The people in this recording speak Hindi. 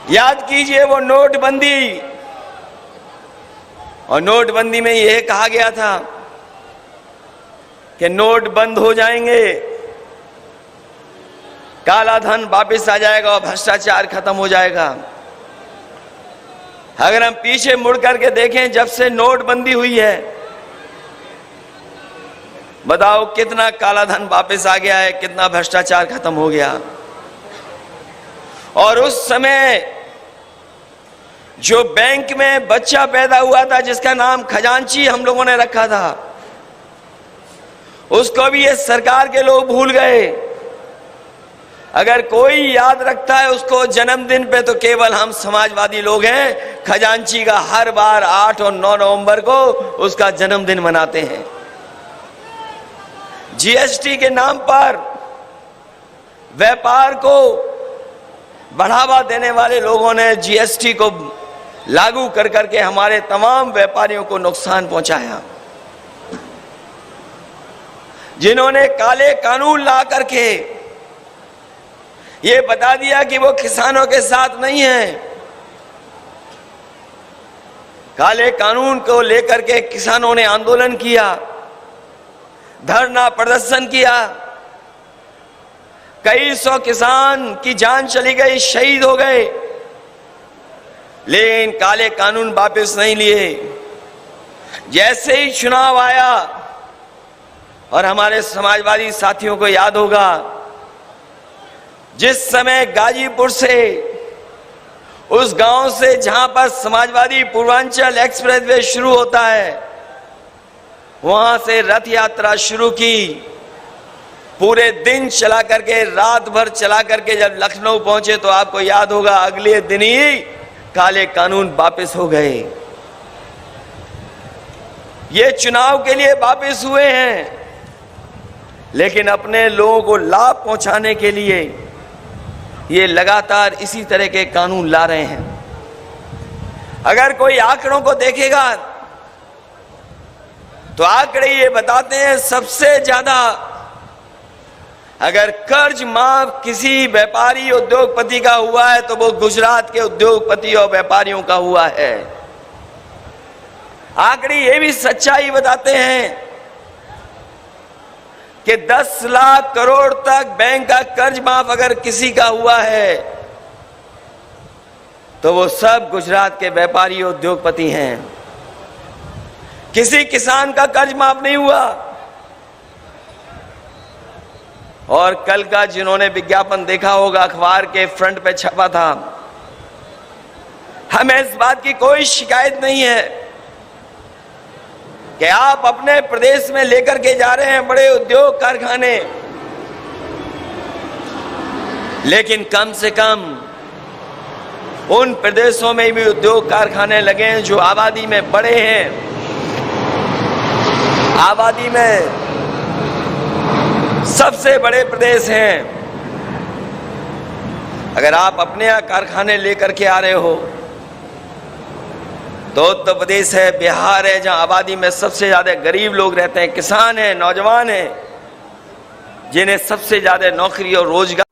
याद कीजिए वो नोटबंदी, और नोटबंदी में यह कहा गया था कि नोट बंद हो जाएंगे, काला धन वापस आ जाएगा और भ्रष्टाचार खत्म हो जाएगा। अगर हम पीछे मुड़ करके देखें, जब से नोटबंदी हुई है, बताओ कितना काला धन वापस आ गया है, कितना भ्रष्टाचार खत्म हो गया। और उस समय जो बैंक में बच्चा पैदा हुआ था जिसका नाम खजांची हम लोगों ने रखा था, उसको भी ये सरकार के लोग भूल गए। अगर कोई याद रखता है उसको जन्मदिन पे तो केवल हम समाजवादी लोग हैं। खजांची का हर बार 8 और 9 नवंबर को उसका जन्मदिन मनाते हैं। जीएसटी के नाम पर व्यापार को बढ़ावा देने वाले लोगों ने जीएसटी को लागू कर करके हमारे तमाम व्यापारियों को नुकसान पहुंचाया। जिन्होंने काले कानून ला करके ये बता दिया कि वो किसानों के साथ नहीं है, काले कानून को लेकर के किसानों ने आंदोलन किया, धरना प्रदर्शन किया, कई सौ किसान की जान चली गई, शहीद हो गए, लेकिन काले कानून वापस नहीं लिए। जैसे ही चुनाव आया, और हमारे समाजवादी साथियों को याद होगा, जिस समय गाजीपुर से, उस गांव से जहां पर समाजवादी पूर्वांचल एक्सप्रेसवे शुरू होता है, वहां से रथ यात्रा शुरू की। पूरे दिन चला करके, रात भर चला करके जब लखनऊ पहुंचे तो आपको याद होगा अगले दिन ही काले कानून वापस हो गए। ये चुनाव के लिए वापस हुए हैं, लेकिन अपने लोगों को लाभ पहुंचाने के लिए ये लगातार इसी तरह के कानून ला रहे हैं। अगर कोई आंकड़ों को देखेगा तो आंकड़े ये बताते हैं सबसे ज्यादा अगर कर्ज माफ किसी व्यापारी उद्योगपति का हुआ है तो वो गुजरात के उद्योगपति और व्यापारियों का हुआ है। आंकड़े ये भी सच्चाई बताते हैं कि 10 लाख करोड़ तक बैंक का कर्ज माफ अगर किसी का हुआ है तो वो सब गुजरात के व्यापारी उद्योगपति हैं। किसी किसान का कर्ज माफ नहीं हुआ। और कल का जिन्होंने विज्ञापन देखा होगा, अखबार के फ्रंट पे छपा था, हमें इस बात की कोई शिकायत नहीं है कि आप अपने प्रदेश में लेकर के जा रहे हैं बड़े उद्योग कारखाने, लेकिन कम से कम उन प्रदेशों में भी उद्योग कारखाने लगे हैं जो आबादी में बड़े हैं, आबादी में सबसे बड़े प्रदेश हैं। अगर आप अपने यहाँ कारखाने लेकर के आ रहे हो तो उत्तर प्रदेश है, बिहार है, जहां आबादी में सबसे ज्यादा गरीब लोग रहते हैं, किसान हैं, नौजवान हैं, जिन्हें सबसे ज्यादा नौकरी और रोजगार